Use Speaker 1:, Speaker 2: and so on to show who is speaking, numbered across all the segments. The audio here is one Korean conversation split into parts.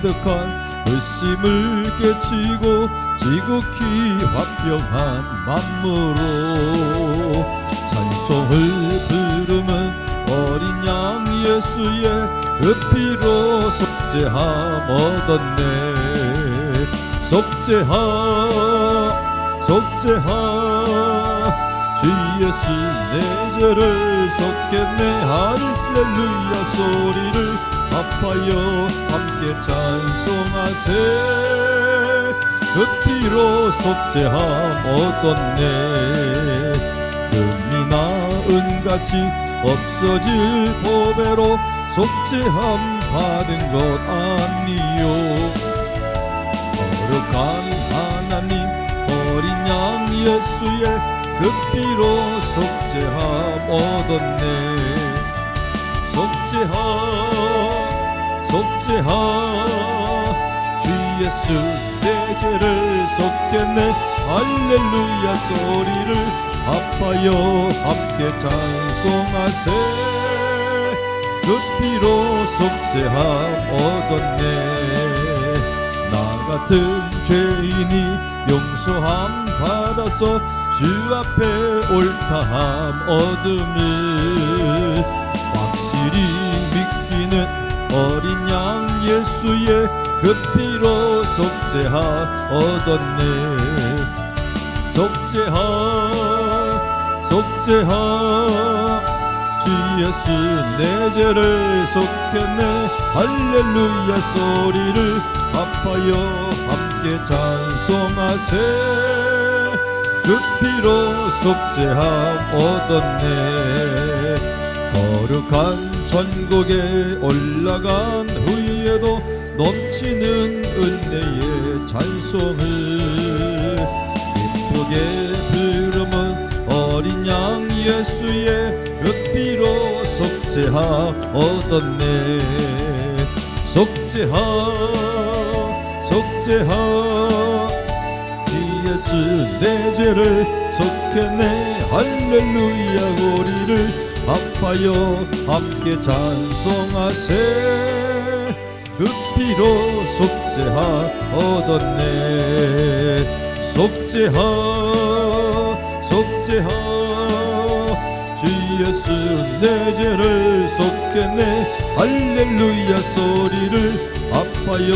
Speaker 1: 가득한 의심을 깨치고 지극히 화평한 맘으로 찬송을 부르면 어린 양 예수의 그 피로 속죄함 얻었네. 속죄하 주 예수 내 죄를 속겠네. 할렐루야 소리를 합하여 함께 찬송하세. 그 피로 속죄함 얻었네. 금이나 은같이 없어질 보배로 속죄함 받은 것 아니요. 거룩한 하나님 어린 양 예수의 그 피로 속죄함 얻었네. 속죄하 주 예수 내 죄를 속겠네. 할렐루야 소리를 합하여 함께 찬송하세. 그 피로 속죄함 얻었네. 나 같은 죄인이 용서함 받아서 주 앞에 옳다함 얻음을 확실히 믿기는 어린 양 예수의 그 피로 속죄함 얻었네. 속죄하 주 예수 내 죄를 속했네. 할렐루야 소리를 합하여 함께 찬송하세. 그 피로 속죄함 얻었네. 거룩한 천국에 올라간 후에도 넘치는 은혜의 찬송을 기쁘게 부르면 어린 양 예수의 그 피로 속죄함 얻었네. 속죄하 주 예수 내 죄를 속했네. 할렐루야 우리를 합하여 함께 찬송하세. 그 피로 속죄함 얻었네. 속죄하 주 예수 내 죄를 속했네. 할렐루야 소리를 합하여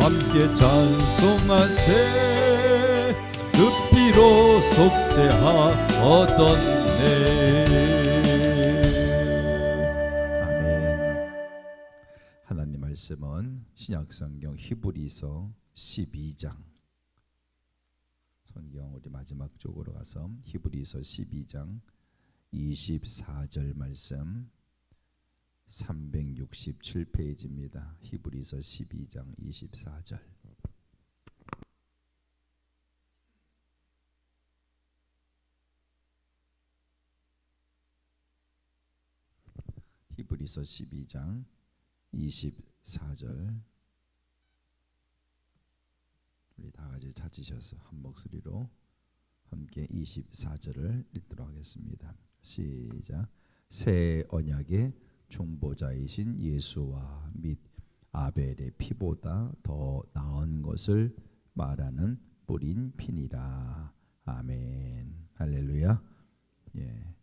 Speaker 1: 함께 찬송하세. 그 피로 속죄함 얻었네.
Speaker 2: 아멘. 하나님 말씀은 신약성경 히브리서 12장, 성경 우리 마지막 쪽으로 가서 히브리서 12장 24절 말씀 367페이지입니다. 히브리서 12장 24절. 히브리서 12장 24절. 우리 다 같이 찾으셔서 한 목소리로 함께 24절을 읽도록 하겠습니다. 시작. 새 언약의 중보자이신 예수와 및 아벨의 피보다 더 나은 것을 말하는 뿌린 피니라. 아멘. 할렐루야. 예,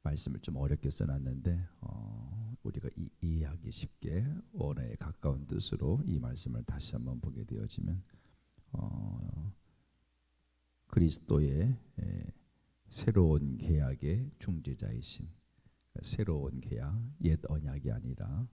Speaker 2: 말씀을 좀 어렵게 써놨는데 우리가 이해하기 쉽게 언어에 가까운 뜻으로 이 말씀을 다시 한번 보게 되어지면 그리스도의 새로운 계약의 중재자이신, 새로운 계약, 옛 언약이 아니라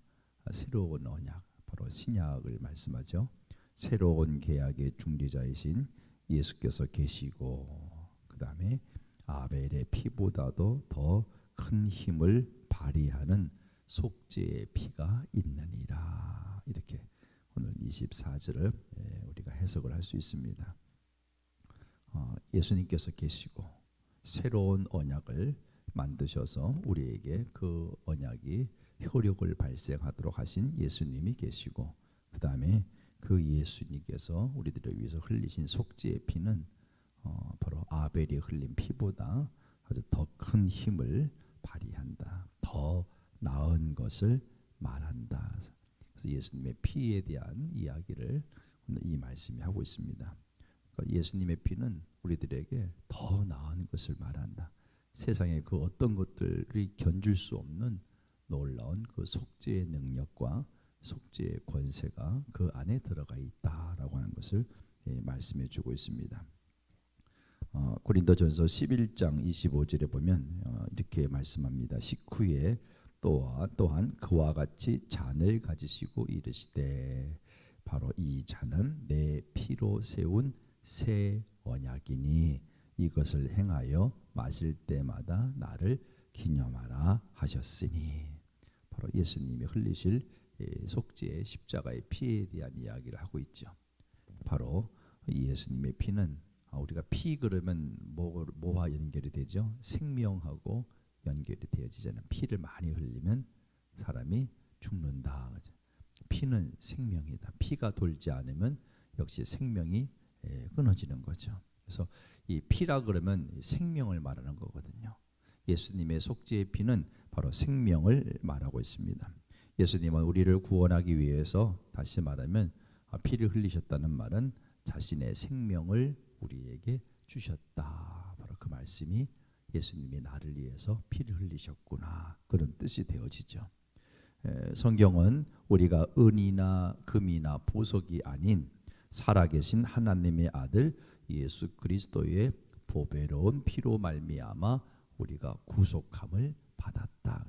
Speaker 2: 새로운 언약, 바로 신약을 말씀하죠. 새로운 계약의 중재자이신 예수께서 계시고, 그 다음에 아벨의 피보다도 더 큰 힘을 발휘하는 속죄의 피가 있느니라. 이렇게 오늘 24절을 우리가 해석을 할 수 있습니다. 예수님께서 계시고 새로운 언약을 만드셔서 우리에게 그 언약이 효력을 발생하도록 하신 예수님이 계시고, 그 다음에 그 예수님께서 우리들을 위해서 흘리신 속죄의 피는 바로 아벨이 흘린 피보다 아주 더 큰 힘을 발휘한다, 더 나은 것을 말한다. 그래서 예수님의 피에 대한 이야기를 이 말씀이 하고 있습니다. 그러니까 예수님의 피는 우리들에게 더 나은 것을 말한다. 세상의 그 어떤 것들이 견줄 수 없는 놀라운 그 속죄의 능력과 속죄의 권세가 그 안에 들어가 있다라고 하는 것을 말씀해 주고 있습니다. 고린도전서 11장 25절에 보면 이렇게 말씀합니다. 식후에 또한 그와 같이 잔을 가지시고 이르시되 바로 이 잔은 내 피로 세운 새 언약이니 이것을 행하여 마실 때마다 나를 기념하라 하셨으니, 바로 예수님이 흘리실 속죄의 십자가의 피에 대한 이야기를 하고 있죠. 바로 예수님의 피는 우리가 피 그러면 뭐와 연결이 되죠? 생명하고 연결이 되어지잖아요. 피를 많이 흘리면 사람이 죽는다. 피는 생명이다. 피가 돌지 않으면 역시 생명이 끊어지는 거죠. 그래서 이 피라 그러면 생명을 말하는 거거든요. 예수님의 속죄의 피는 바로 생명을 말하고 있습니다. 예수님은 우리를 구원하기 위해서, 다시 말하면 피를 흘리셨다는 말은 자신의 생명을 우리에게 주셨다. 바로 그 말씀이 예수님이 나를 위해서 피를 흘리셨구나, 그런 뜻이 되어지죠. 성경은 우리가 은이나 금이나 보석이 아닌 살아계신 하나님의 아들 예수 그리스도의 보배로운 피로 말미암아 우리가 구속함을 받았다.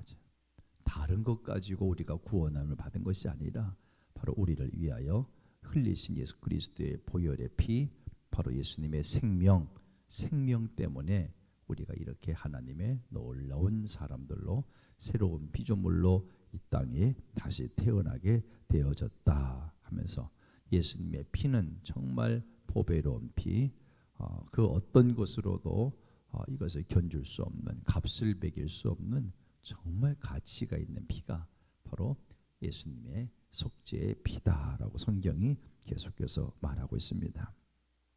Speaker 2: 다른 것 가지고 우리가 구원함을 받은 것이 아니라 바로 우리를 위하여 흘리신 예수 그리스도의 보혈의 피, 바로 예수님의 생명 때문에 우리가 이렇게 하나님의 놀라운 사람들로, 새로운 피조물로 이 땅에 다시 태어나게 되어졌다 하면서, 예수님의 피는 정말 보배로운 피, 그 어떤 것으로도 이것을 견줄 수 없는, 값을 매길 수 없는 정말 가치가 있는 피가 바로 예수님의 속죄의 피다라고 성경이 계속해서 말하고 있습니다.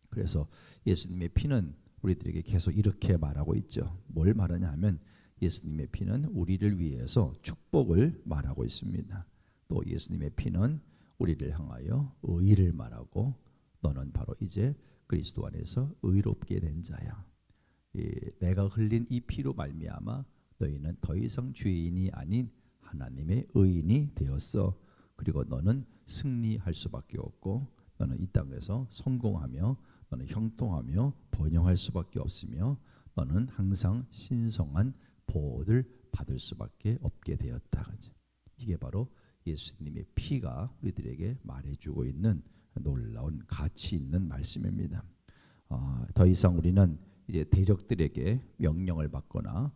Speaker 2: 그래서 예수님의 피는 우리들에게 계속 이렇게 말하고 있죠. 뭘 말하냐 하면 예수님의 피는 우리를 위해서 축복을 말하고 있습니다. 또 예수님의 피는 우리를 향하여 의의를 말하고, 너는 바로 이제 그리스도 안에서 의롭게 된 자야. 내가 흘린 이 피로 말미암아 너희는 더 이상 죄인이 아닌 하나님의 의인이 되었어. 그리고 너는 승리할 수밖에 없고, 너는 이 땅에서 성공하며, 너는 형통하며 번영할 수밖에 없으며, 너는 항상 신성한 보호를 받을 수밖에 없게 되었다. 이게 바로 예수님의 피가 우리들에게 말해주고 있는 놀라운 가치 있는 말씀입니다. 더 이상 우리는 이제 대적들에게 명령을 받거나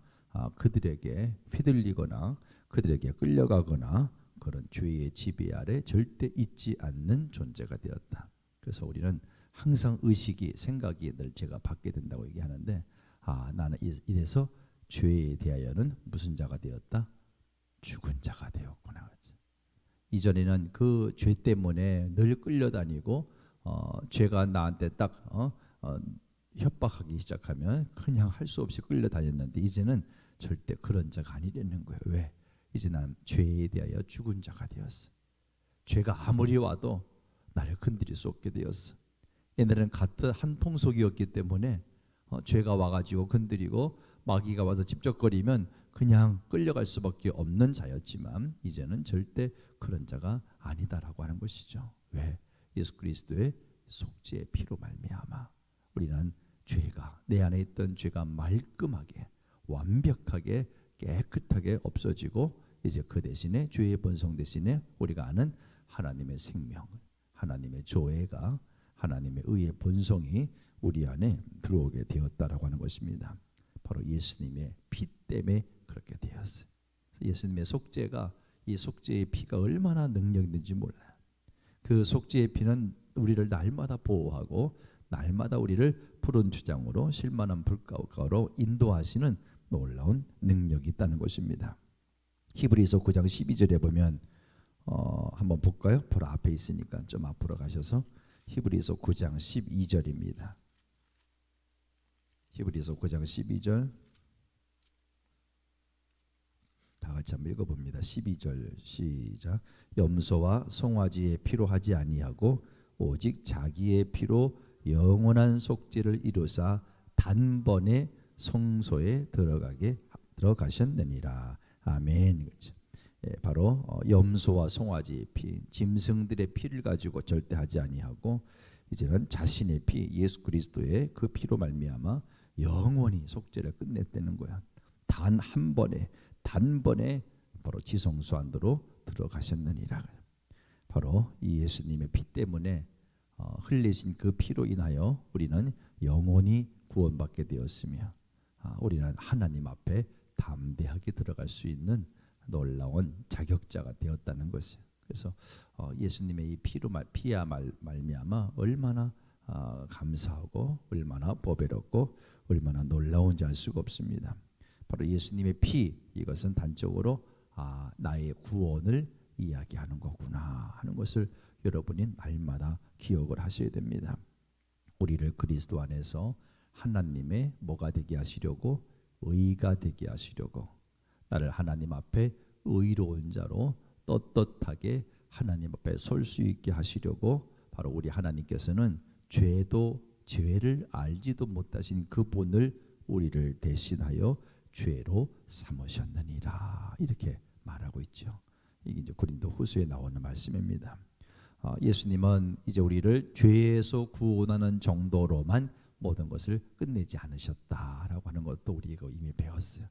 Speaker 2: 그들에게 휘둘리거나 그들에게 끌려가거나 그런 죄의 지배 아래 절대 있지 않는 존재가 되었다. 그래서 우리는 항상 의식이, 생각이 늘 제가 받게 된다고 얘기하는데, 나는 이래서 죄에 대하여는 무슨 자가 되었다? 죽은 자가 되었구나. 이전에는 그 죄 때문에 늘 끌려다니고 죄가 나한테 딱 협박하기 시작하면 그냥 할 수 없이 끌려다녔는데, 이제는 절대 그런 자가 아니라는 거예요. 왜? 이제 난 죄에 대하여 죽은 자가 되었어. 죄가 아무리 와도 나를 건드릴 수 없게 되었어. 옛날에는 같은 한 통속이었기 때문에 죄가 와가지고 건드리고 마귀가 와서 집적거리면 그냥 끌려갈 수밖에 없는 자였지만, 이제는 절대 그런 자가 아니다라고 하는 것이죠. 왜? 예수 그리스도의 속죄의 피로 말미암아 우리는 죄가, 내 안에 있던 죄가 말끔하게, 완벽하게, 깨끗하게 없어지고, 이제 그 대신에 죄의 본성 대신에 우리가 아는 하나님의 생명, 하나님의 조회가, 하나님의 의의 본성이 우리 안에 들어오게 되었다라고 하는 것입니다. 바로 예수님의 피 때문에 그렇게 되었어요. 예수님의 속죄가, 이 속죄의 피가 얼마나 능력 있는지 몰라요. 그 속죄의 피는 우리를 날마다 보호하고 날마다 우리를 푸른 주장으로 실만한 불가로 인도하시는 놀라운 능력이 있다는 것입니다. 히브리서 9장 12절에 보면 한번 볼까요? 바로 앞에 있으니까 좀 앞으로 가셔서 히브리서 9장 12절입니다. 히브리서 9장 12절 다 같이 한번 읽어봅니다. 12절 시작. 염소와 송아지의 피로 하지 아니하고 오직 자기의 피로 영원한 속죄를 이루사 단번에 성소에 들어가셨느니라. 아멘. 그렇죠. 바로 염소와 송아지의 피, 짐승들의 피를 가지고 절대 하지 아니하고 이제는 자신의 피, 예수 그리스도의 그 피로 말미암아 영원히 속죄를 끝냈다는 거야. 단 한 번에, 단번에 바로 지성소 안으로 들어가셨느니라. 바로 이 예수님의 피 때문에 흘리신 그 피로 인하여 우리는 영원히 구원받게 되었으며 우리는 하나님 앞에 담대하게 들어갈 수 있는 놀라운 자격자가 되었다는 것이에요. 그래서 예수님의 이 피야 말미암아 얼마나 감사하고 얼마나 보배롭고 얼마나 놀라운지 알 수가 없습니다. 바로 예수님의 피, 이것은 단적으로 나의 구원을 이야기하는 거구나 하는 것을 여러분이 날마다 기억을 하셔야 됩니다. 우리를 그리스도 안에서 하나님의 뭐가 되게 하시려고? 의가 되게 하시려고, 나를 하나님 앞에 의로운 자로 떳떳하게 하나님 앞에 설 수 있게 하시려고 바로 우리 하나님께서는 죄를 알지도 못하신 그 본을 우리를 대신하여 죄로 삼으셨느니라, 이렇게 말하고 있죠. 이게 이제 고린도후서에 나오는 말씀입니다. 예수님은 이제 우리를 죄에서 구원하는 정도로만 모든 것을 끝내지 않으셨다라고 하는 것도 우리가 이미 배웠어요.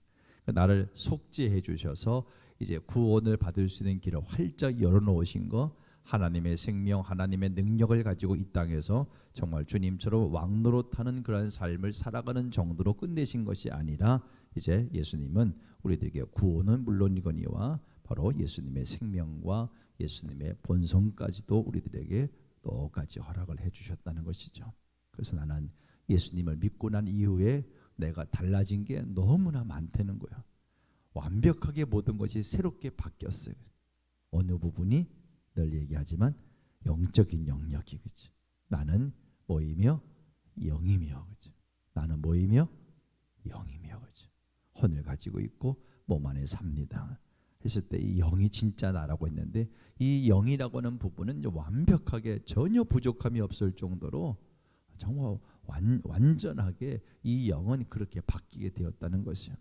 Speaker 2: 나를 속죄해 주셔서 이제 구원을 받을 수 있는 길을 활짝 열어놓으신 거, 하나님의 생명, 하나님의 능력을 가지고 이 땅에서 정말 주님처럼 왕노릇하는 그런 삶을 살아가는 정도로 끝내신 것이 아니라 이제 예수님은 우리들에게 구원은 물론이거니와 바로 예수님의 생명과 예수님의 본성까지도 우리들에게 똑같이 허락을 해주셨다는 것이죠. 그래서 나는 예수님을 믿고 난 이후에 내가 달라진 게 너무나 많다는 거야. 완벽하게 모든 것이 새롭게 바뀌었어요. 어느 부분이 늘 얘기하지만 영적인 영역이, 그렇지? 나는 뭐이며 영이며, 그렇지? 나는 뭐이며 영이며, 그렇지? 혼을 가지고 있고 몸 안에 삽니다 했을 때 이 영이 진짜 나라고 했는데, 이 영이라고 하는 부분은 완벽하게 전혀 부족함이 없을 정도로 정말 완전하게 이 영은 그렇게 바뀌게 되었다는 것이요.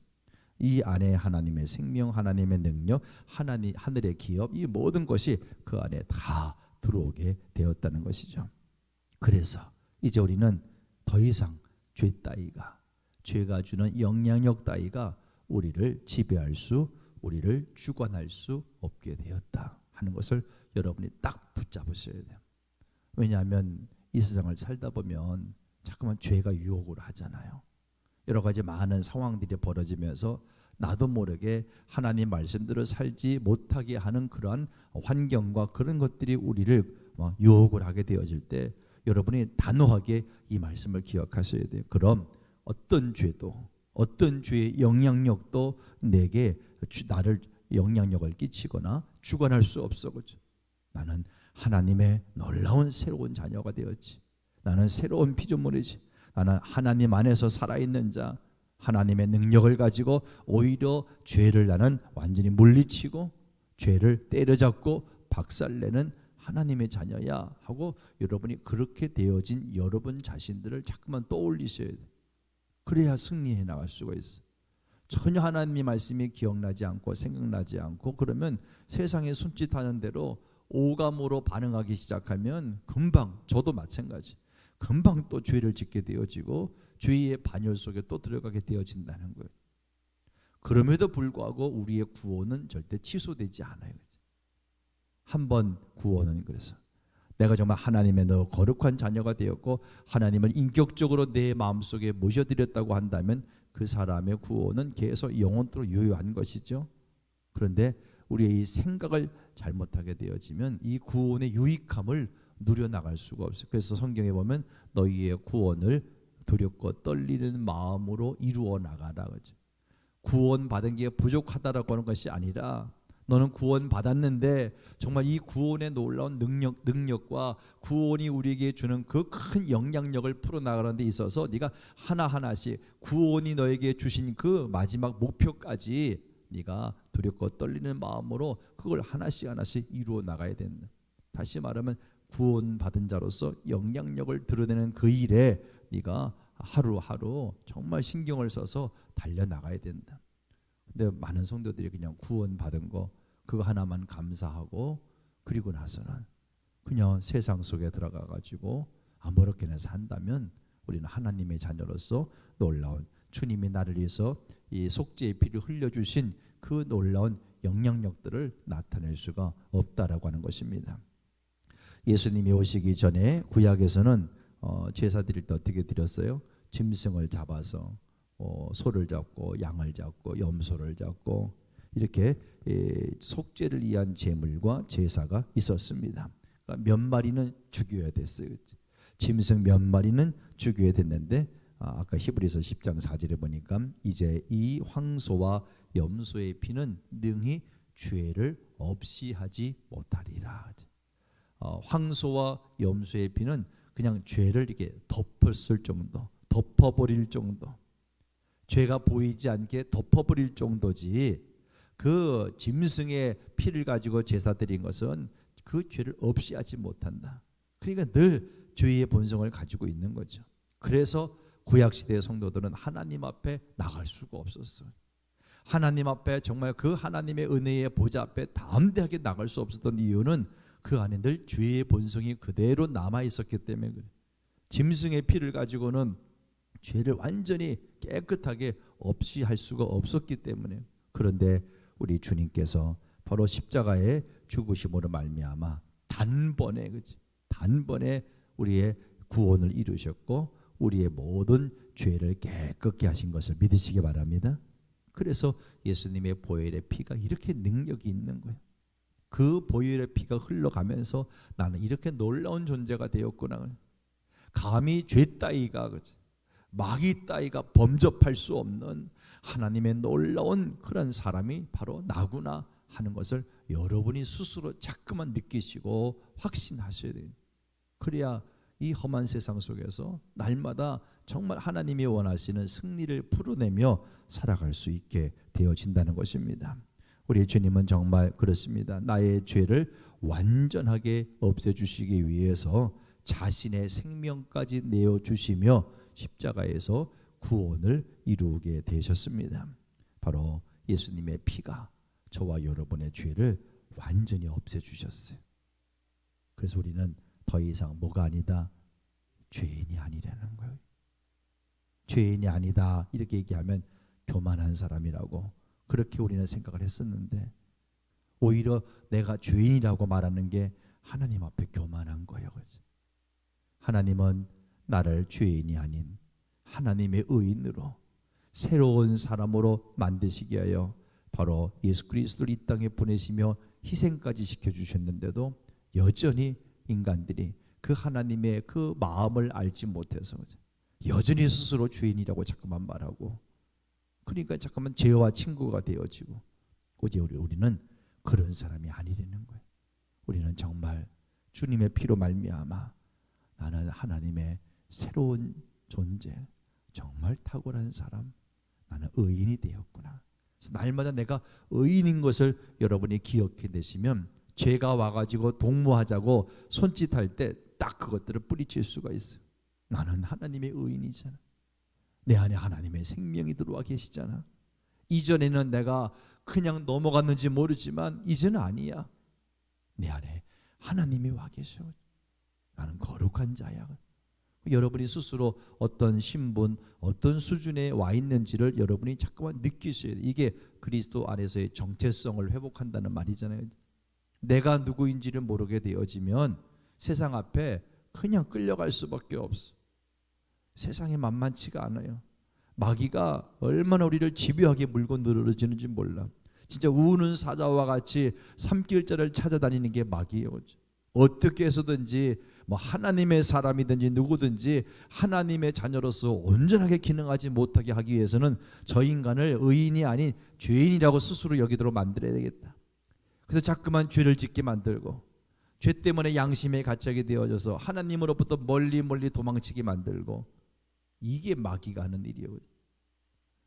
Speaker 2: 이 안에 하나님의 생명, 하나님의 능력, 하늘의 기업, 이 모든 것이 그 안에 다 들어오게 되었다는 것이죠. 그래서 이제 우리는 더 이상 죄 따위가, 죄가 주는 영향력 따위가 우리를 지배할 수, 우리를 주관할 수 없게 되었다 하는 것을 여러분이 딱 붙잡으셔야 돼요. 왜냐하면 이 세상을 살다 보면 자꾸만 죄가 유혹을 하잖아요. 여러 가지 많은 상황들이 벌어지면서 나도 모르게 하나님 말씀대로 살지 못하게 하는 그러한 환경과 그런 것들이 우리를 유혹을 하게 되어질 때 여러분이 단호하게 이 말씀을 기억하셔야 돼요. 그럼 어떤 죄도, 어떤 죄의 영향력도 내게 나를 영향력을 끼치거나 주관할 수 없어. 그렇죠? 나는 하나님의 놀라운 새로운 자녀가 되었지. 나는 새로운 피조물이지. 나는 하나님 안에서 살아있는 자, 하나님의 능력을 가지고 오히려 죄를 나는 완전히 물리치고 죄를 때려잡고 박살내는 하나님의 자녀야 하고 여러분이 그렇게 되어진 여러분 자신들을 자꾸만 떠올리셔야 돼요. 그래야 승리해 나갈 수가 있어요. 전혀 하나님의 말씀이 기억나지 않고 생각나지 않고 그러면 세상에 숨짓하는 대로 오감으로 반응하기 시작하면 금방, 저도 마찬가지, 금방 또 죄를 짓게 되어지고 죄의 반열 속에 또 들어가게 되어진다는 거예요. 그럼에도 불구하고 우리의 구원은 절대 취소되지 않아요. 한번 구원은, 그래서 내가 정말 하나님의 너 거룩한 자녀가 되었고 하나님을 인격적으로 내 마음속에 모셔드렸다고 한다면 그 사람의 구원은 계속 영원토록 유효한 것이죠. 그런데 우리의 이 생각을 잘못하게 되어지면 이 구원의 유익함을 누려나갈 수가 없어요. 그래서 성경에 보면 너희의 구원을 두렵고 떨리는 마음으로 이루어 나가라. 구원받은 게 부족하다라고 하는 것이 아니라 너는 구원받았는데 정말 이 구원의 놀라운 능력과 구원이 우리에게 주는 그 큰 영향력을 풀어나가는 데 있어서 네가 하나하나씩 구원이 너에게 주신 그 마지막 목표까지 네가 두렵고 떨리는 마음으로 그걸 하나씩 하나씩 이루어 나가야 된다. 다시 말하면 구원받은 자로서 영향력을 드러내는 그 일에 네가 하루하루 정말 신경을 써서 달려나가야 된다. 근데 많은 성도들이 그냥 구원받은 거 그거 하나만 감사하고 그리고 나서는 그냥 세상 속에 들어가 가지고 아무렇게나 산다면 우리는 하나님의 자녀로서 놀라운 주님이 나를 위해서 이 속죄의 피를 흘려주신 그 놀라운 영향력들을 나타낼 수가 없다라고 하는 것입니다. 예수님이 오시기 전에 구약에서는 제사 드릴 때 어떻게 드렸어요? 짐승을 잡아서 소를 잡고 양을 잡고 염소를 잡고 이렇게 속죄를 위한 제물과 제사가 있었습니다. 그러니까 몇 마리는 죽여야 됐어요. 짐승 몇 마리는 죽여야 됐는데 아까 히브리서 10장 4절에 보니까 이제 이 황소와 염소의 피는 능히 죄를 없이 하지 못하리라. 황소와 염소의 피는 그냥 죄를 이렇게 덮었을 정도, 덮어버릴 정도, 죄가 보이지 않게 덮어버릴 정도지 그 짐승의 피를 가지고 제사 드린 것은 그 죄를 없이 하지 못한다. 그러니까 늘 죄의 본성을 가지고 있는 거죠. 그래서 구약시대의 성도들은 하나님 앞에 나갈 수가 없었어요. 하나님 앞에 정말 그 하나님의 은혜의 보좌 앞에 담대하게 나갈 수 없었던 이유는 그 안에 늘 죄의 본성이 그대로 남아있었기 때문에 그래요. 짐승의 피를 가지고는 죄를 완전히 깨끗하게 없이 할 수가 없었기 때문에. 그런데 우리 주님께서 바로 십자가의 죽으심으로 말미암아 단번에 우리의 구원을 이루셨고 우리의 모든 죄를 깨끗게 하신 것을 믿으시기 바랍니다. 그래서 예수님의 보혈의 피가 이렇게 능력이 있는 거예요. 그 보혈의 피가 흘러가면서 나는 이렇게 놀라운 존재가 되었구나. 감히 죄 따위가 마귀 따위가 범접할 수 없는 하나님의 놀라운 그런 사람이 바로 나구나 하는 것을 여러분이 스스로 자꾸만 느끼시고 확신하셔야 돼요. 그래야 이 험한 세상 속에서 날마다 정말 하나님이 원하시는 승리를 풀어내며 살아갈 수 있게 되어진다는 것입니다. 우리 주님은 정말 그렇습니다. 나의 죄를 완전하게 없애주시기 위해서 자신의 생명까지 내어주시며 십자가에서 구원을 이루게 되셨습니다. 바로 예수님의 피가 저와 여러분의 죄를 완전히 없애주셨어요. 그래서 우리는 더 이상 뭐가 아니다? 죄인이 아니라는 거예요. 죄인이 아니다 이렇게 얘기하면 교만한 사람이라고 그렇게 우리는 생각을 했었는데 오히려 내가 죄인이라고 말하는 게 하나님 앞에 교만한 거예요. 하나님은 나를 죄인이 아닌 하나님의 의인으로 새로운 사람으로 만드시게 하여 바로 예수 그리스도를 이 땅에 보내시며 희생까지 시켜주셨는데도 여전히 인간들이 그 하나님의 그 마음을 알지 못해서 여전히 스스로 죄인이라고 자꾸만 말하고 그러니까 잠깐만 죄와 친구가 되어지고 오직 우리는 그런 사람이 아니라는 거예요. 우리는 정말 주님의 피로 말미암아 나는 하나님의 새로운 존재, 정말 탁월한 사람, 나는 의인이 되었구나. 그래서 날마다 내가 의인인 것을 여러분이 기억해 내시면 죄가 와가지고 동무하자고 손짓할 때 딱 그것들을 뿌리칠 수가 있어요. 나는 하나님의 의인이잖아. 내 안에 하나님의 생명이 들어와 계시잖아. 이전에는 내가 그냥 넘어갔는지 모르지만 이제는 아니야. 내 안에 하나님이 와 계셔. 나는 거룩한 자야. 여러분이 스스로 어떤 신분, 어떤 수준에 와 있는지를 여러분이 자꾸만 느끼셔야 돼요. 이게 그리스도 안에서의 정체성을 회복한다는 말이잖아요. 내가 누구인지를 모르게 되어지면 세상 앞에 그냥 끌려갈 수밖에 없어. 세상이 만만치가 않아요. 마귀가 얼마나 우리를 집요하게 물고 늘어지는지 몰라. 진짜 우는 사자와 같이 삼킬자를 찾아다니는 게 마귀예요. 어떻게 해서든지 뭐 하나님의 사람이든지 누구든지 하나님의 자녀로서 온전하게 기능하지 못하게 하기 위해서는 저 인간을 의인이 아닌 죄인이라고 스스로 여기도록 만들어야 되겠다. 그래서 자꾸만 죄를 짓게 만들고 죄 때문에 양심에 갇히게 되어져서 하나님으로부터 멀리 도망치게 만들고 이게 마귀가 하는 일이에요.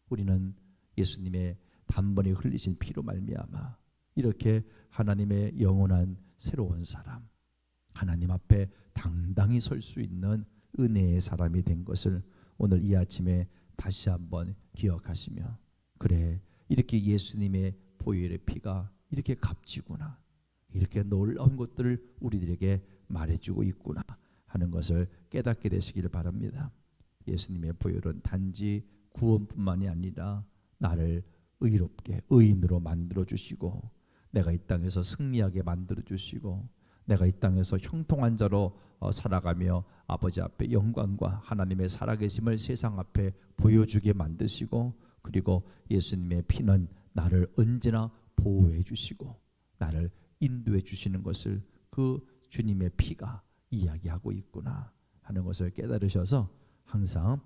Speaker 2: 우리는 예수님의 단번에 흘리신 피로 말미암아 이렇게 하나님의 영원한 새로운 사람, 하나님 앞에 당당히 설 수 있는 은혜의 사람이 된 것을 오늘 이 아침에 다시 한번 기억하시며, 그래, 이렇게 예수님의 보혈의 피가 이렇게 값지구나, 이렇게 놀라운 것들을 우리들에게 말해주고 있구나 하는 것을 깨닫게 되시기를 바랍니다. 예수님의 보혈은 단지 구원뿐만이 아니라 나를 의롭게 의인으로 만들어 주시고, 내가 이 땅에서 승리하게 만들어 주시고, 내가 이 땅에서 형통한 자로 살아가며 아버지 앞에 영광과 하나님의 살아계심을 세상 앞에 보여주게 만드시고, 그리고 예수님의 피는 나를 언제나 보호해 주시고 나를 인도해 주시는 것을 그 주님의 피가 이야기하고 있구나 하는 것을 깨달으셔서 항상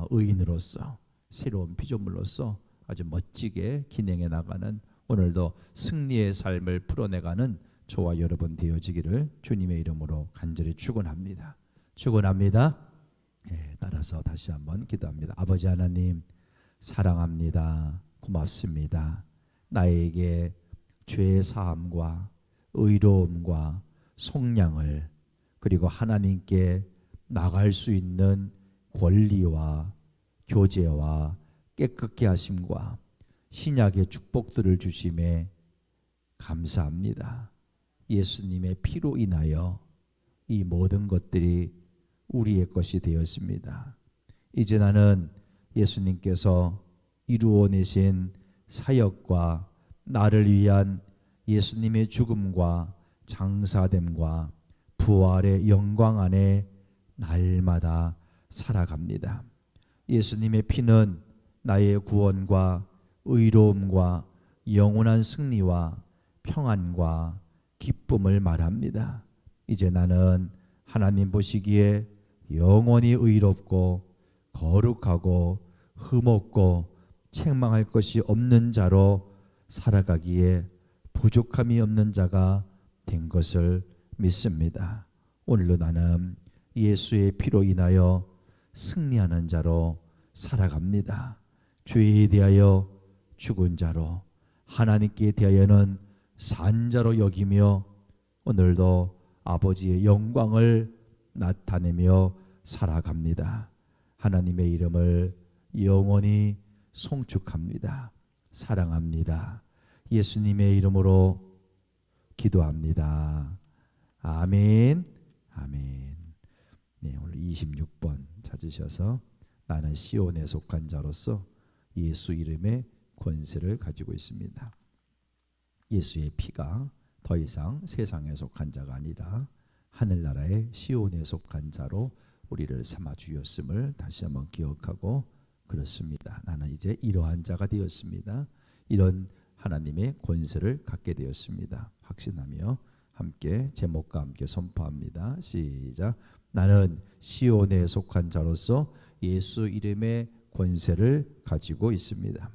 Speaker 2: 의인으로서 새로운 피조물로서 아주 멋지게 기능해 나가는, 오늘도 승리의 삶을 풀어내가는 저와 여러분 되어지기를 주님의 이름으로 간절히 축원합니다. 축원합니다. 따라서 다시 한번 기도합니다. 아버지 하나님, 사랑합니다. 고맙습니다. 나에게 죄의 사함과 의로움과 속량을, 그리고 하나님께 나갈 수 있는 권리와 교제와 깨끗게 하심과 신약의 축복들을 주심에 감사합니다. 예수님의 피로 인하여 이 모든 것들이 우리의 것이 되었습니다. 이제 나는 예수님께서 이루어내신 사역과 나를 위한 예수님의 죽음과 장사됨과 부활의 영광 안에 날마다 살아갑니다. 예수님의 피는 나의 구원과 의로움과 영원한 승리와 평안과 기쁨을 말합니다. 이제 나는 하나님 보시기에 영원히 의롭고 거룩하고 흠없고 책망할 것이 없는 자로 살아가기에 부족함이 없는 자가 된 것을 믿습니다. 오늘도 나는 예수의 피로 인하여 승리하는 자로 살아갑니다. 죄에 대하여 죽은 자로, 하나님께 대하여는 산 자로 여기며 오늘도 아버지의 영광을 나타내며 살아갑니다. 하나님의 이름을 영원히 송축합니다. 사랑합니다. 예수님의 이름으로 기도합니다. 아멘. 아멘. 네, 오늘 26번 찾으셔서 나는 시온에 속한 자로서 예수 이름의 권세를 가지고 있습니다. 예수의 피가 더 이상 세상에 속한 자가 아니라 하늘나라의 시온에 속한 자로 우리를 삼아 주었음을 다시 한번 기억하고, 그렇습니다. 나는 이제 이러한 자가 되었습니다. 이런 하나님의 권세를 갖게 되었습니다. 확신하며 함께 제목과 함께 선포합니다. 시작. 나는 시온에 속한 자로서 예수 이름의 권세를 가지고 있습니다.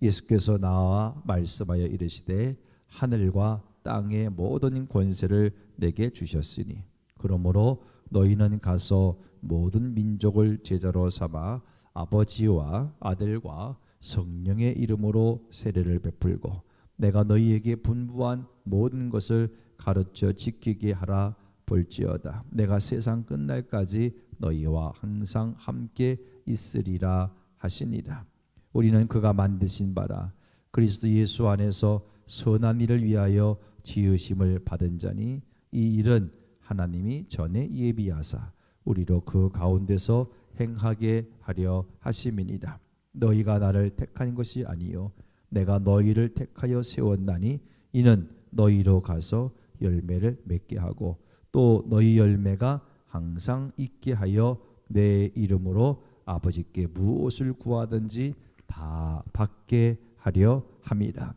Speaker 2: 예수께서 나와 말씀하여 이르시되 하늘과 땅의 모든 권세를 내게 주셨으니 그러므로 너희는 가서 모든 민족을 제자로 삼아 아버지와 아들과 성령의 이름으로 세례를 베풀고 내가 너희에게 분부한 모든 것을 가르쳐 지키게 하라. 볼지어다 내가 세상 끝날까지 너희와 항상 함께 있으리라 하시니라. 우리는 그가 만드신 바라 그리스도 예수 안에서 선한 일을 위하여 지으심을 받은 자니 이 일은 하나님이 전에 예비하사 우리로 그 가운데서 행하게 하려 하심이니라. 너희가 나를 택한 것이 아니요 내가 너희를 택하여 세웠나니 이는 너희로 가서 열매를 맺게 하고 또 너희 열매가 항상 있게 하여 내 이름으로 아버지께 무엇을 구하든지 다 받게 하려 함이라.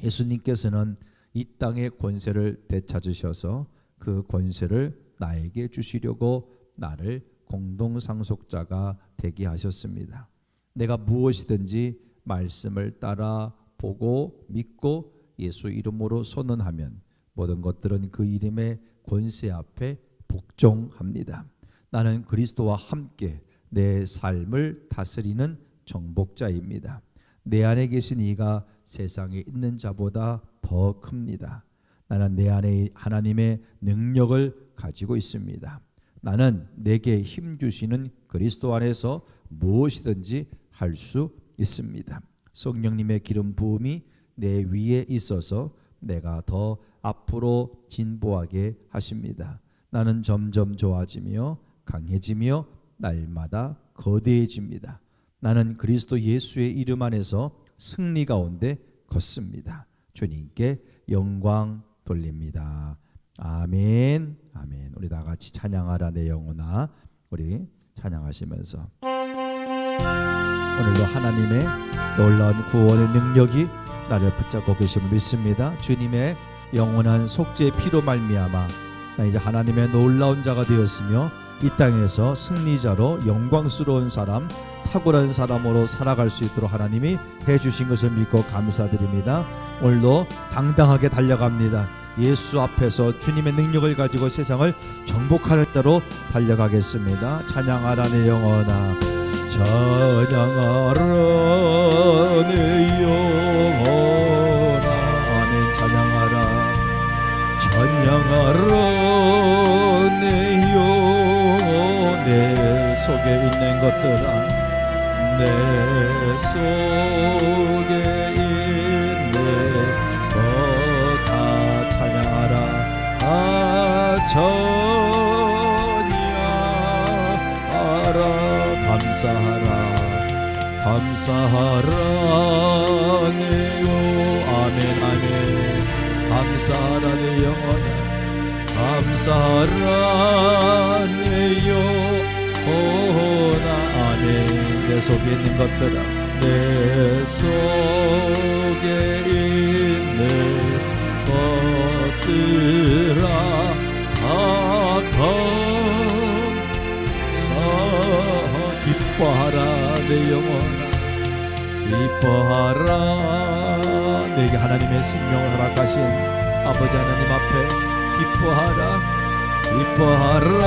Speaker 2: 예수님께서는 이 땅의 권세를 되찾으셔서 그 권세를 나에게 주시려고 나를 공동상속자가 되게 하셨습니다. 내가 무엇이든지 말씀을 따라 보고 믿고 예수 이름으로 선언하면 모든 것들은 그 이름의 권세 앞에 복종합니다. 나는 그리스도와 함께 내 삶을 다스리는 정복자입니다. 내 안에 계신 이가 세상에 있는 자보다 더 큽니다. 나는 내 안에 하나님의 능력을 가지고 있습니다. 나는 내게 힘 주시는 그리스도 안에서 무엇이든지 할 수 있습니다. 성령님의 기름 부음이 내 위에 있어서 내가 더 앞으로 진보하게 하십니다. 나는 점점 좋아지며 강해지며 날마다 거대해집니다. 나는 그리스도 예수의 이름 안에서 승리 가운데 걷습니다. 주님께 영광 돌립니다. 아멘. 아멘. 우리 다 같이 찬양하라 내 영혼아. 우리 찬양하시면서 오늘도 하나님의 놀라운 구원의 능력이 나를 붙잡고 계심을 믿습니다. 주님의 영원한 속죄의 피로 말미암아 나 이제 하나님의 놀라운 자가 되었으며 이 땅에서 승리자로 영광스러운 사람, 탁월한 사람으로 살아갈 수 있도록 하나님이 해주신 것을 믿고 감사드립니다. 오늘도 당당하게 달려갑니다. 예수 앞에서 주님의 능력을 가지고 세상을 정복하는 대로 달려가겠습니다. 찬양하라 내 영혼아, 찬양하라 내 영혼아. 아멘. 찬양하라, 찬양하라 내 영혼. 내 속에 있는 것들아, 내 속에 있는 것 다 찬양하라. 찬양하라. 감사하라, 감사하라 내요. 아멘 아멘. 감사하라 내 영혼아, 감사하라 내 영혼아. 아멘. 내 속에 있는 것들아, 내 속에 있는 것들아 다 기뻐하라 내 영혼아, 기뻐하라. 내게 하나님의 생명을 허락하신 아버지 하나님 앞에 기뻐하라, 기뻐하라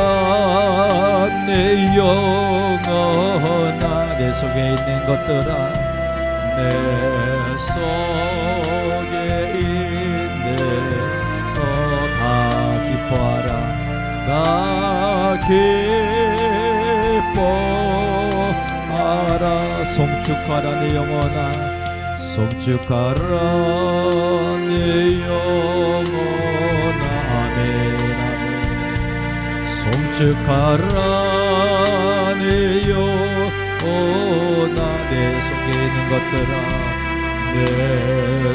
Speaker 2: 내 영혼아. 내 속에 있는 것들아, 내 속에 있는 것 다 기뻐하라. 다 기뻐하라. 송축하라 내 영혼아, 송축하라 내 영혼아. 아멘 아멘. 송축하라 내 영혼아. 내 속에 있는 것들아, 내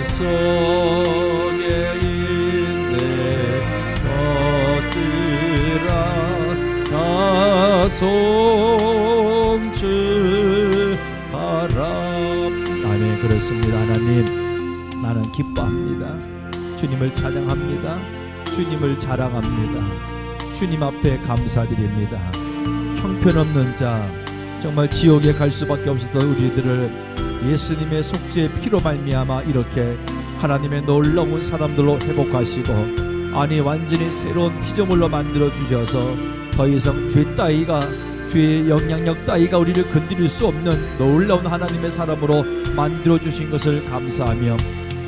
Speaker 2: 속에 있는 것들아 다 송축하라. 아멘. 그렇습니다. 하나님, 나는 기뻐합니다. 주님을 찬양합니다. 주님을 자랑합니다. 주님 앞에 감사드립니다. 형편없는 자, 정말 지옥에 갈 수밖에 없었던 우리들을 예수님의 속죄의 피로 말미암아 이렇게 하나님의 놀라운 사람들로 회복하시고, 아니 완전히 새로운 피조물로 만들어 주셔서 더 이상 죄 따위가, 죄의 영향력 따위가 우리를 건드릴 수 없는 놀라운 하나님의 사람으로 만들어 주신 것을 감사하며,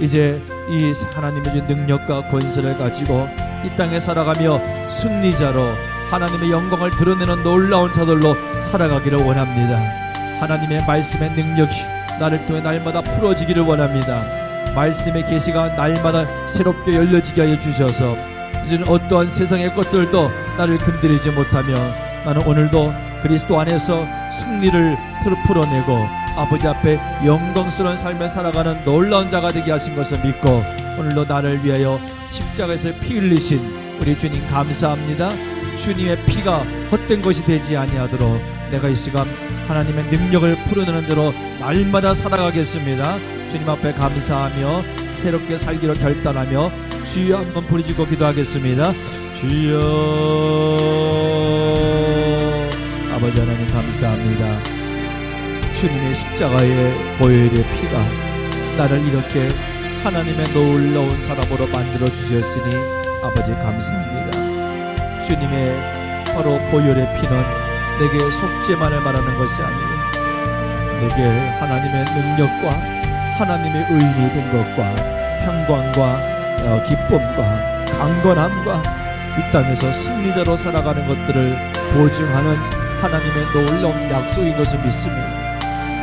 Speaker 2: 이제 이 하나님의 능력과 권세를 가지고 이 땅에 살아가며 승리자로 하나님의 영광을 드러내는 놀라운 자들로 살아가기를 원합니다. 하나님의 말씀의 능력이 나를 통해 날마다 풀어지기를 원합니다. 말씀의 계시가 날마다 새롭게 열려지게 하여 주셔서 이제는 어떠한 세상의 것들도 나를 건드리지 못하며 나는 오늘도 그리스도 안에서 승리를 풀어내고 아버지 앞에 영광스러운 삶을 살아가는 놀라운 자가 되게 하신 것을 믿고, 오늘도 나를 위하여 십자가에서 피 흘리신 우리 주님 감사합니다. 주님의 피가 헛된 것이 되지 아니하도록 내가 이 시간 하나님의 능력을 풀어내는 자로 날마다 살아가겠습니다. 주님 앞에 감사하며 새롭게 살기로 결단하며 주여 한번 부르짖고 기도하겠습니다. 주여. 아버지 하나님 감사합니다. 주님의 십자가의 보혈의 피가 나를 이렇게 하나님의 놀라운 사람으로 만들어 주셨으니 아버지 감사합니다. 주님의 바로 보혈의 피는 내게 속죄만을 말하는 것이 아니에요. 내게 하나님의 능력과
Speaker 3: 하나님의 의인이 된 것과 평강과 기쁨과 강건함과 이 땅에서 승리자로 살아가는 것들을 보증하는 하나님의 놀라운 약속인 것을 믿습니다.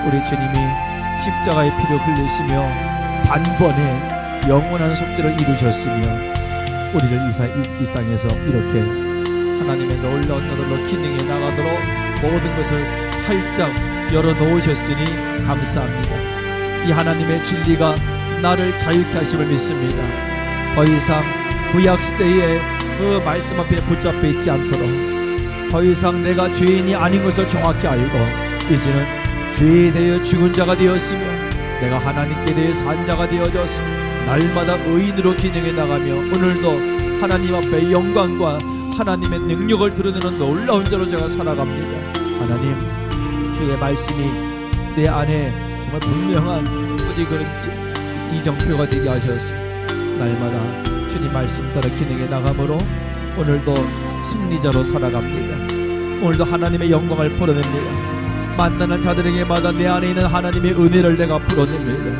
Speaker 3: 우리 주님이 십자가의 피를 흘리시며 단번에 영원한 속죄를 이루셨으며 우리를 이 땅에서 이렇게 하나님의 놀라운 자들로 기능해 나가도록 모든 것을 활짝 열어놓으셨으니 감사합니다. 이 하나님의 진리가 나를 자유케 하심을 믿습니다. 더 이상 구약시대의 그 말씀 앞에 붙잡혀 있지 않도록, 더 이상 내가 죄인이 아닌 것을 정확히 알고 이제는 죄에 대해 죽은 자가 되었으며 내가 하나님께 대해 산 자가 되어져서 날마다 의인으로 기능해 나가며 오늘도 하나님 앞에 영광과 하나님의 능력을 드러내는 놀라운 자로 제가 살아갑니다. 하나님, 주의 말씀이 내 안에 정말 분명한 어디 그런 이정표가 되게 하셔서 날마다 주님 말씀 따라 기능해 나가므로 오늘도 승리자로 살아갑니다. 오늘도 하나님의 영광을 풀어냅니다. 만나는 자들에게마다 내 안에 있는 하나님의 은혜를 내가 풀어냅니다.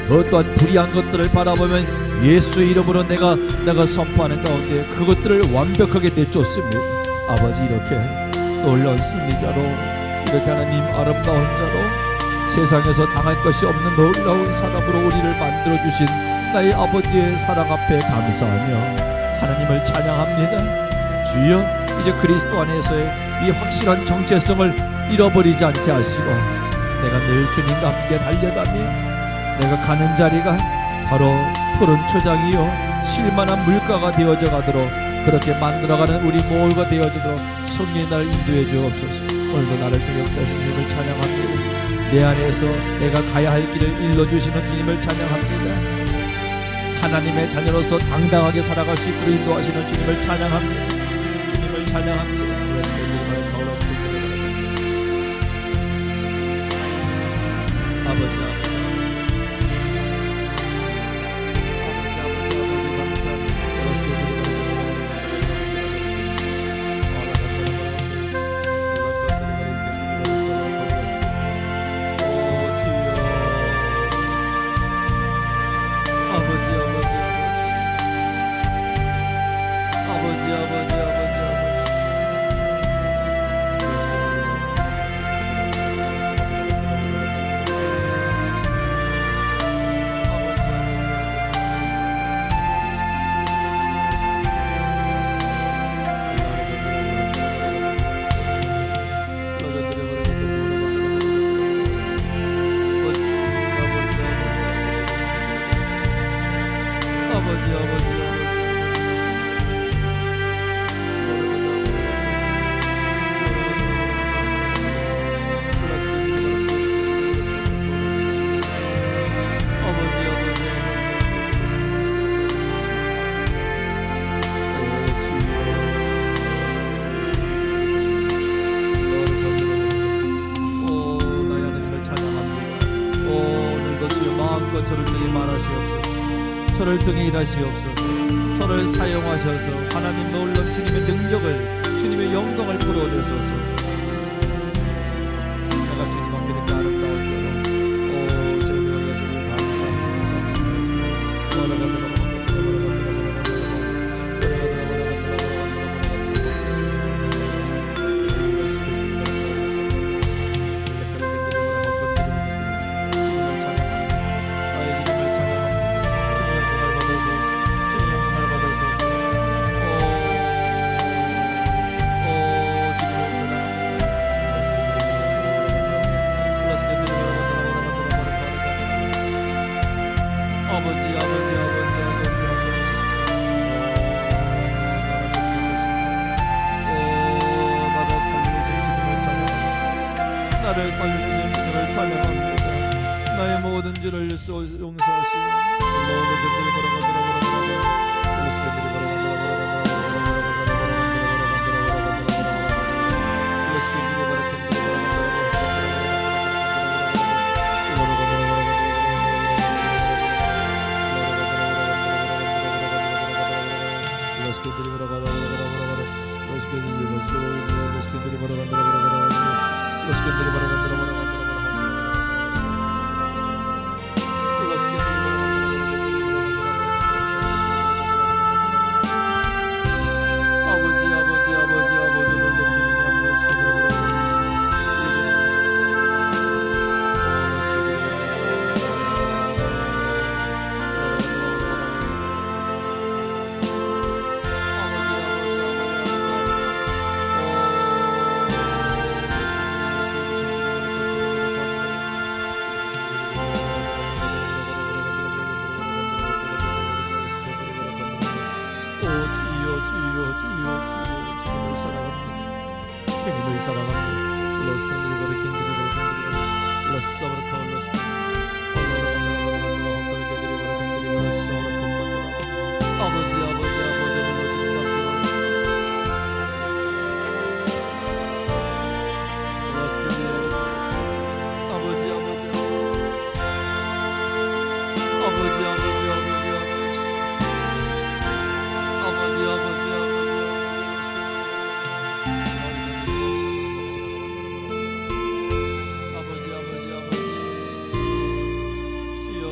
Speaker 3: 어떠한 불의한 것들을 바라보면 예수의 이름으로 내가 선포하는 가운데 그것들을 완벽하게 내쫓습니다. 아버지, 이렇게 놀라운 승리자로, 이렇게 하나님 아름다운 자로, 세상에서 당할 것이 없는 놀라운 사람으로 우리를 만들어주신 나의 아버지의 사랑 앞에 감사하며 하나님을 찬양합니다. 주여, 이제 그리스도 안에서의 이 확실한 정체성을 잃어버리지 않게 하시고 내가 늘 주님과 함께 달려가며 내가 가는 자리가 바로 푸른 초장이요 쉴만한 물가가 되어져 가도록 그렇게 만들어가는 우리 모두가 되어지도록 성령의 나를 인도해 주옵소서. 오늘도 나를 통해 역사하신 주님을 찬양합니다. 내 안에서 내가 가야 할 길을 일러주시는 주님을 찬양합니다. 하나님의 자녀로서 당당하게 살아갈 수 있도록 인도하시는 주님을 찬양합니다. 주님을 찬양합니다. 아버지, 저를 통해 일하시옵소서. 저를 사용하셔서 하나님 놀라운 주님의 능력을, 주님의 영광을 불어내소서. 내가 주님 앞에 이렇게 아름다운 대로 세상에 예수를 감사합니다. 나를 살려주신 주님을 찬양합니다. 나의 모든 죄를 용서하시오. 모든 죄를 주님을 사랑합니다. 러스턴드리버리 캔드리버리 캔드리버리 러스서브르카 러스 아버지 아버지 아버지 아버지 주여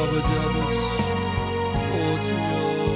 Speaker 1: 아버지 오 주여